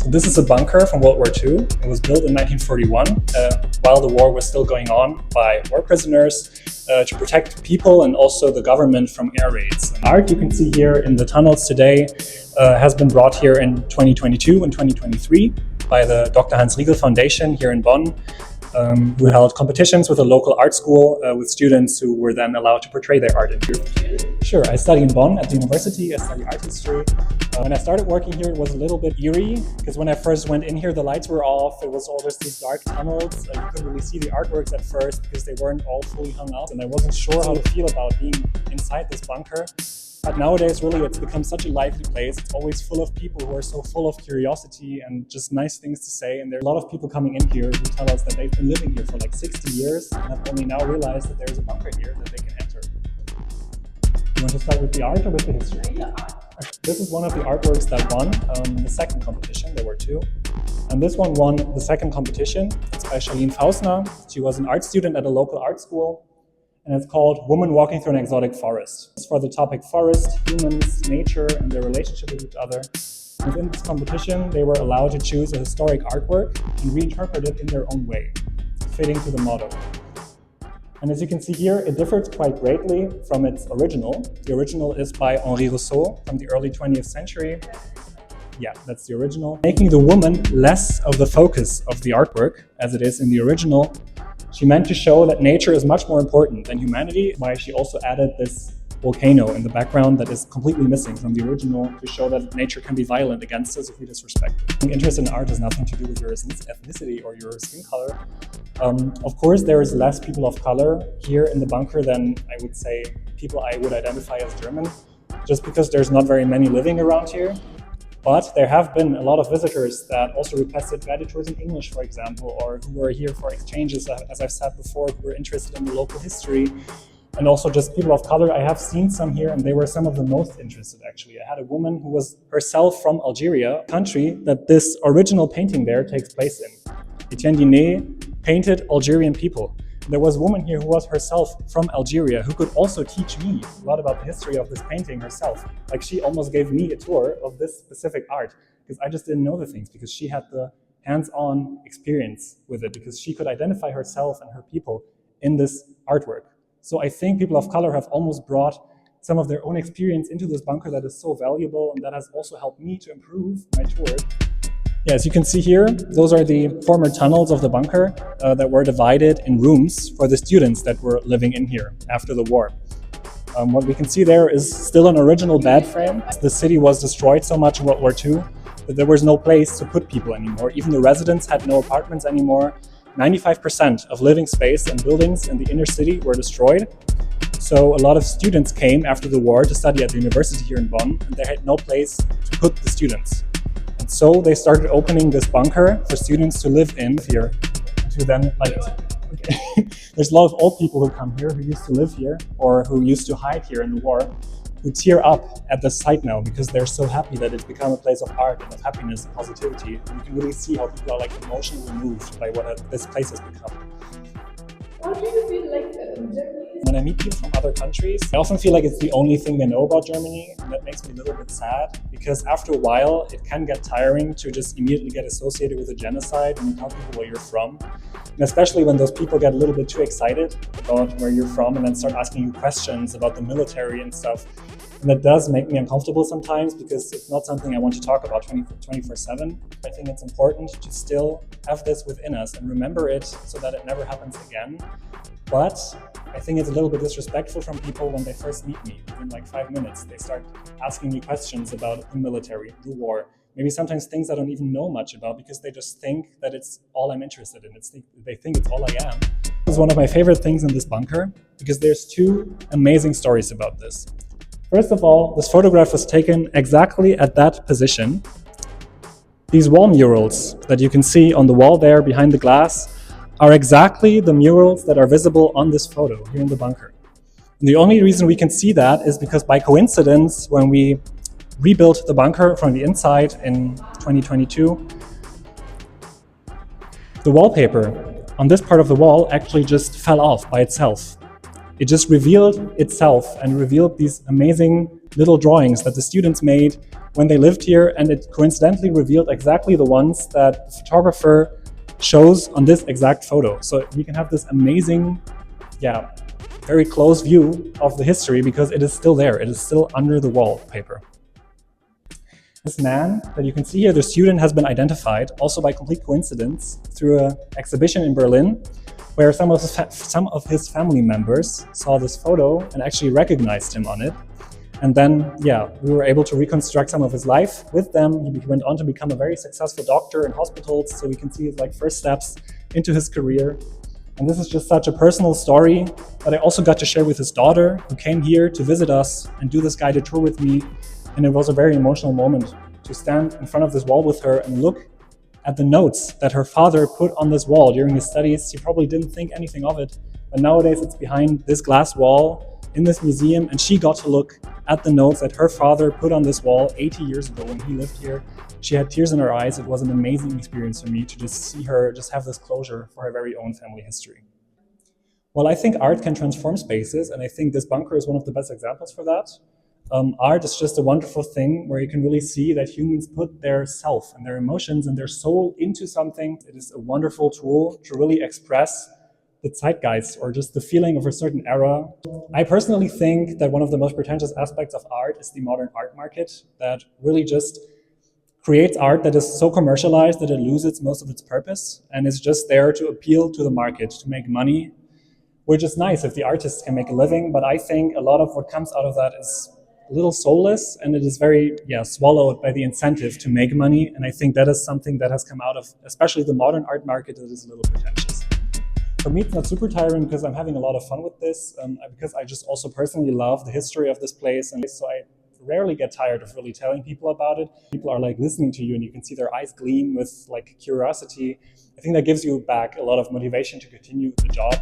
So this is a bunker from World War II. It was built in 1941 while the war was still going on by war prisoners to protect people and also the government from air raids. And art you can see here in the tunnels today has been brought here in 2022 and 2023 by the Dr. Hans Riegel Foundation here in Bonn, who held competitions with a local art school with students who were then allowed to portray their art in here. Sure, I study in Bonn at the university, I study art history. When I started working here, it was a little bit eerie, because when I first went in here, the lights were off, it was always these dark tunnels, you couldn't really see the artworks at first because they weren't all fully hung up, and I wasn't sure how to feel about being inside this bunker. But nowadays, really, it's become such a lively place. It's always full of people who are so full of curiosity and just nice things to say. And there are a lot of people coming in here who tell us that they've been living here for like 60 years and have only now realized that there's a bunker here that they can enter. You want to start with the art or with the history? The art. This is one of the artworks that won the second competition. There were two. And this one won the second competition. It's by Charlene Fausner. She was an art student at a local art school. And it's called Woman Walking Through an Exotic Forest. It's for the topic forest, humans, nature, and their relationship with each other. Within this competition, they were allowed to choose a historic artwork and reinterpret it in their own way, fitting to the motto. And as you can see here, it differs quite greatly from its original. The original is by Henri Rousseau from the early 20th century. Yeah, that's the original. Making the woman less of the focus of the artwork, as it is in the original. She meant to show that nature is much more important than humanity, why she also added this volcano in the background that is completely missing from the original to show that nature can be violent against us if we disrespect it. Interest in art has nothing to do with your ethnicity or your skin color. Of course, there is less people of color here in the bunker than I would say people I would identify as German, just because there's not very many living around here. But there have been a lot of visitors that also requested guided tours in English, for example, or who were here for exchanges, as I've said before, who were interested in the local history, and also just people of color. I have seen some here, and they were some of the most interested, actually. I had a woman who was herself from Algeria, a country that this original painting there takes place in. Etienne Dinet painted Algerian people. There was a woman here who was herself from Algeria who could also teach me a lot about the history of this painting herself. Like, she almost gave me a tour of this specific art because I just didn't know the things, because she had the hands-on experience with it, because she could identify herself and her people in this artwork. So I think people of color have almost brought some of their own experience into this bunker that is so valuable, and that has also helped me to improve my tour. Yeah, as you can see here, those are the former tunnels of the bunker that were divided in rooms for the students that were living in here after the war. What we can see there is still an original bed frame. The city was destroyed so much in World War II that there was no place to put people anymore. Even the residents had no apartments anymore. 95% of living space and buildings in the inner city were destroyed. So a lot of students came after the war to study at the university here in Bonn, and they had no place to put the students. So they started opening this bunker for students to live in here, to then there's a lot of old people who come here who used to live here or who used to hide here in the war, who tear up at the site now because they're so happy that it's become a place of art and of happiness and positivity. And you can really see how people are like emotionally moved by what this place has become. How do you feel like Germany? When I meet people from other countries, I often feel like it's the only thing they know about Germany, and that makes me a little bit sad, because after a while it can get tiring to just immediately get associated with a genocide and tell people where you're from. And especially when those people get a little bit too excited about where you're from and then start asking you questions about the military and stuff. And that does make me uncomfortable sometimes, because it's not something I want to talk about 24/7. I think it's important to still have this within us and remember it so that it never happens again. But I think it's a little bit disrespectful from people when they first meet me. In like 5 minutes, they start asking me questions about the military, the war, maybe sometimes things I don't even know much about, because they just think that it's all I'm interested in. They think it's all I am. This is one of my favorite things in this bunker, because there's two amazing stories about this. First of all, this photograph was taken exactly at that position. These wall murals that you can see on the wall there behind the glass are exactly the murals that are visible on this photo here in the bunker. And the only reason we can see that is because by coincidence, when we rebuilt the bunker from the inside in 2022, the wallpaper on this part of the wall actually just fell off by itself. It just revealed itself and revealed these amazing little drawings that the students made when they lived here, and it coincidentally revealed exactly the ones that the photographer shows on this exact photo. So we can have this amazing, very close view of the history because it is still there. It is still under the wallpaper. This man that you can see here, the student, has been identified also by complete coincidence through an exhibition in Berlin, where some of his family members saw this photo and actually recognized him on it. And then, we were able to reconstruct some of his life with them. He went on to become a very successful doctor in hospitals, so we can see his first steps into his career. And this is just such a personal story that I also got to share with his daughter, who came here to visit us and do this guided tour with me. And it was a very emotional moment to stand in front of this wall with her and look at the notes that her father put on this wall during his studies. She probably didn't think anything of it, but nowadays it's behind this glass wall in this museum, and she got to look at the notes that her father put on this wall 80 years ago when he lived here. She had tears in her eyes. It was an amazing experience for me to just see her just have this closure for her very own family history. Well, I think art can transform spaces, and I think this bunker is one of the best examples for that. Art is just a wonderful thing where you can really see that humans put their self and their emotions and their soul into something. It is a wonderful tool to really express the zeitgeist or just the feeling of a certain era. I personally think that one of the most pretentious aspects of art is the modern art market that really just creates art that is so commercialized that it loses most of its purpose and is just there to appeal to the market, to make money, which is nice if the artists can make a living, but I think a lot of what comes out of that is a little soulless, and it is very swallowed by the incentive to make money. And I think that is something that has come out of especially the modern art market that is a little pretentious. For me, it's not super tiring because I'm having a lot of fun with this, because I just also personally love the history of this place, and so I rarely get tired of really telling people about it. People are listening to you, and you can see their eyes gleam with curiosity. I think that gives you back a lot of motivation to continue the job.